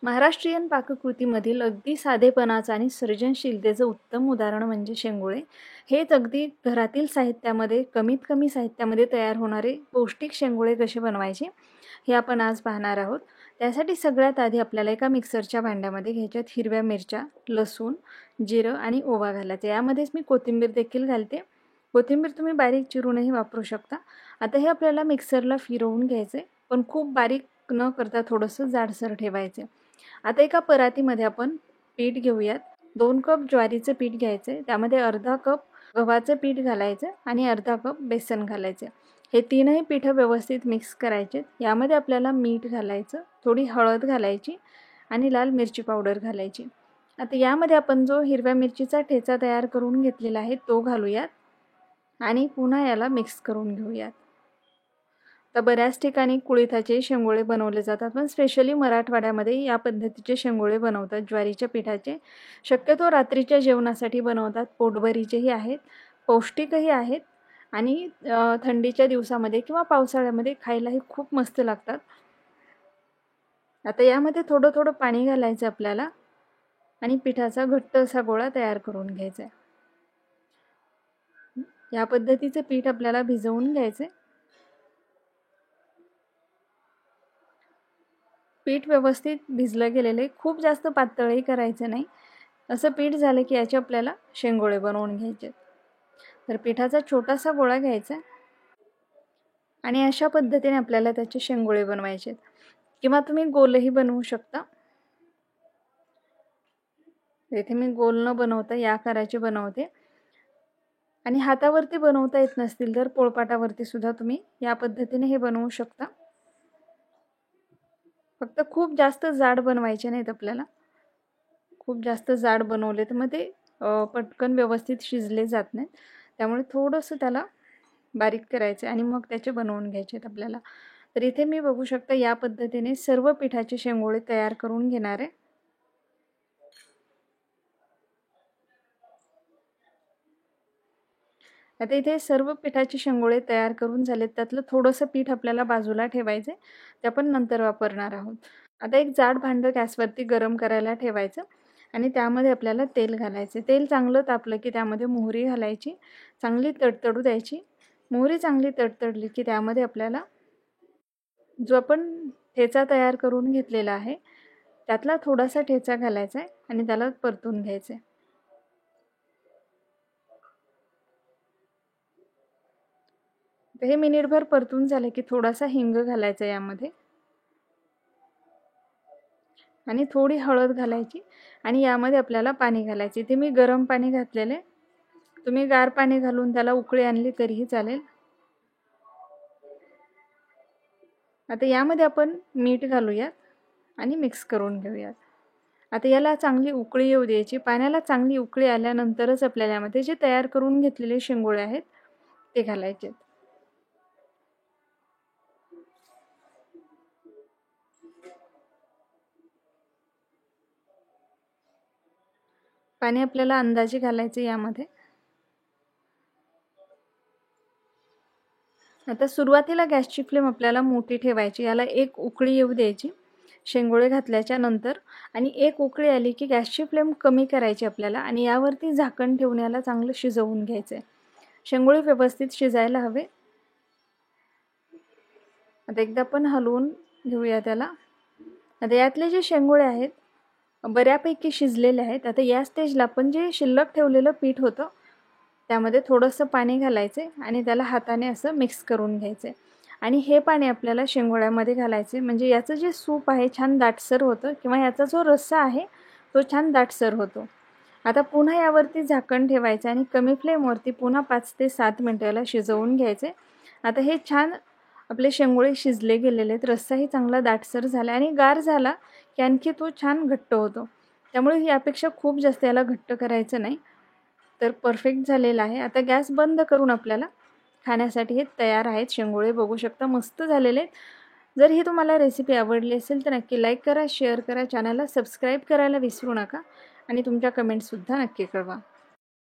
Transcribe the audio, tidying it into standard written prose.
महाराष्ट्रीयन पाककृतीमधील अगदी साधेपणाचं आणि सर्जनशीलतेचं उत्तम उदाहरण म्हणजे शेंगोळे. हेच अगदी घरातील साहित्यामध्ये कमीत कमी साहित्यामध्ये तयार होणारे पौष्टिक शेंगोळे कसे बनवायचे हे आपण आज पाहणार आहोत. त्यासाठी सगळ्यात आधी आपल्याला एका मिक्सरच्या भांड्यामध्ये घ्यायच्यात हिरव्या मिरच्या, लसूण, जिरं आणि ओवा घालायचं. यामध्येच मी कोथिंबीर देखील घालते. कोथिंबीर तुम्ही बारीक चिरूनही वापरू शकता. आता हे आपल्याला मिक्सरला फिरवून घ्यायचं आहे, पण खूप बारीक न करता थोडंसं जाडसर ठेवायचं. आता एका परातीमध्ये आपण पीठ घेऊयात. 2 कप ज्वारीचं पीठ घ्यायचं आहे, त्यामध्ये अर्धा कप गव्हाचं पीठ घालायचं आणि अर्धा कप बेसन घालायचं. हे तीनही पीठं व्यवस्थित मिक्स करायचे. यामध्ये आपल्याला मीठ घालायचं, थोडी हळद घालायची आणि लाल मिरची पावडर घालायची. आता यामध्ये आपण जो हिरव्या मिरचीचा ठेचा तयार करून घेतलेला आहे तो घालूयात आणि पुन्हा याला मिक्स करून घेऊयात. तर बऱ्याच ठिकाणी कुळिथाचे शेंगोळे बनवले जातात, पण स्पेशली मराठवाड्यामध्ये या पद्धतीचे शेंगोळे बनवतात ज्वारीच्या पिठाचे. शक्यतो रात्रीच्या जेवणासाठी बनवतात. पोटभरीचेही आहेत, पौष्टिकही आहेत आणि थंडीच्या दिवसामध्ये किंवा पावसाळ्यामध्ये खायलाही खूप मस्त लागतात. आता यामध्ये थोडं थोडं पाणी घालायचं आपल्याला आणि पिठाचा घट्ट असा गोळा तयार करून घ्यायचा आहे. या पद्धतीचं पीठ आपल्याला भिजवून घ्यायचं आहे. पीठ व्यवस्थित भिजलं गेलेले, खूप जास्त पातळही करायचं नाही. असं पीठ झालं की याचे आपल्याला शेंगोळे बनवून घ्यायचे. तर पिठाचा छोटासा गोळा घ्यायचा आणि अशा पद्धतीने आपल्याला त्याचे शेंगोळे बनवायचे किंवा तुम्ही गोलही बनवू शकता. इथे मी गोल न बनवता या आकाराचे बनवते. आणि हातावरती बनवता येत नसतील तर पोळपाटावरती सुद्धा तुम्ही या पद्धतीने हे बनवू शकता. फक्त खूप जास्त जाड बनवायचे नाहीत आपल्याला. खूप जास्त जाड बनवले तर मग ते पटकन व्यवस्थित शिजले जात नाहीत. त्यामुळे थोडंसं त्याला बारीक करायचं आणि मग त्याचे बनवून घ्यायचे आहेत आपल्याला. तर इथे मी बघू शकता या पद्धतीने सर्व पिठाचे शेंगोळे तयार करून घेणार आहे. आता इथे सर्व पिठाचे शेंगोळे तयार करून झालेत. त्यातलं थोडंसं पीठ आपल्याला बाजूला ठेवायचं, ते आपण नंतर वापरणार आहोत. आता एक जाड भांडं गॅसवरती गरम करायला ठेवायचं आणि त्यामध्ये आपल्याला तेल घालायचं. तेल चांगलं तापलं की त्यामध्ये मोहरी घालायची, चांगली तडतडू द्यायची. मोहरी चांगली तडतडली की त्यामध्ये आपल्याला जो आपण ठेचा तयार करून घेतलेला आहे त्यातला थोडासा ठेचा घालायचा आहे आणि त्याला परतून घ्यायचं आहे. हे मिनिटभर परतून झालं की थोडासा हिंग घालायचा यामध्ये आणि थोडी हळद घालायची आणि यामध्ये आपल्याला पाणी घालायचे. इथे मी गरम पाणी घातलेले, तुम्ही गार पाणी घालून त्याला उकळी आणली तरीही चालेल. आता यामध्ये आपण मीठ घालूयात आणि मिक्स करून घेऊयात. आता याला चांगली उकळी येऊ द्यायची. पाण्याला चांगली उकळी आल्यानंतरच आपल्याला यामध्ये जे तयार करून घेतलेले शेंगोळे आहेत ते घालायचे. पाणी आपल्याला अंदाजे घालायचे यामध्ये. आता सुरुवातीला गॅसची फ्लेम आपल्याला मोठी ठेवायची. याला एक उकळी येऊ द्यायची शेंगोळे घातल्याच्या नंतर आणि एक उकळी आली की गॅसची फ्लेम कमी करायची आपल्याला आणि यावरती झाकण ठेवून याला चांगलं शिजवून घ्यायचं आहे. शेंगोळे व्यवस्थित शिजायला हवे. आता एकदा आपण हलवून घेऊया त्याला. आता यातले जे शेंगोळे आहेत बऱ्यापैकी शिजलेले आहेत. आता या स्टेजला आपण जे शिल्लक ठेवलेलं पीठ होतं त्यामध्ये थोडंसं पाणी घालायचे आणि त्याला हाताने असं मिक्स करून घ्यायचे आणि हे पाणी आपल्याला शेंगोळ्यामध्ये घालायचे. म्हणजे याचं जे सूप आहे छान दाटसर होतं किंवा याचा जो रस्सा आहे तो छान दाटसर होतो. आता पुन्हा यावरती झाकण ठेवायचं आणि कमी फ्लेमवरती पुन्हा 5 ते 7 मिनिटं याला शिजवून घ्यायचे. आता हे छान आपले शेंगोळे शिजले गेलेले आहेत. रस्साही चांगला दाटसर झाला आणि गार झाला की आणखी तो छान घट्ट होतो. त्यामुळे यापेक्षा खूप जास्त याला घट्ट करायचं नाही. तर परफेक्ट झालेला आहे. आता गॅस बंद करून आपल्याला खाण्यासाठी हे तयार आहेत शेंगोळे. बघू शकता मस्त झालेले आहेत. जर ही तुम्हाला रेसिपी आवडली असेल तर नक्की लाईक करा, शेअर करा, चॅनलला सबस्क्राईब करायला विसरू नका आणि तुमच्या कमेंट्ससुद्धा नक्की कळवा.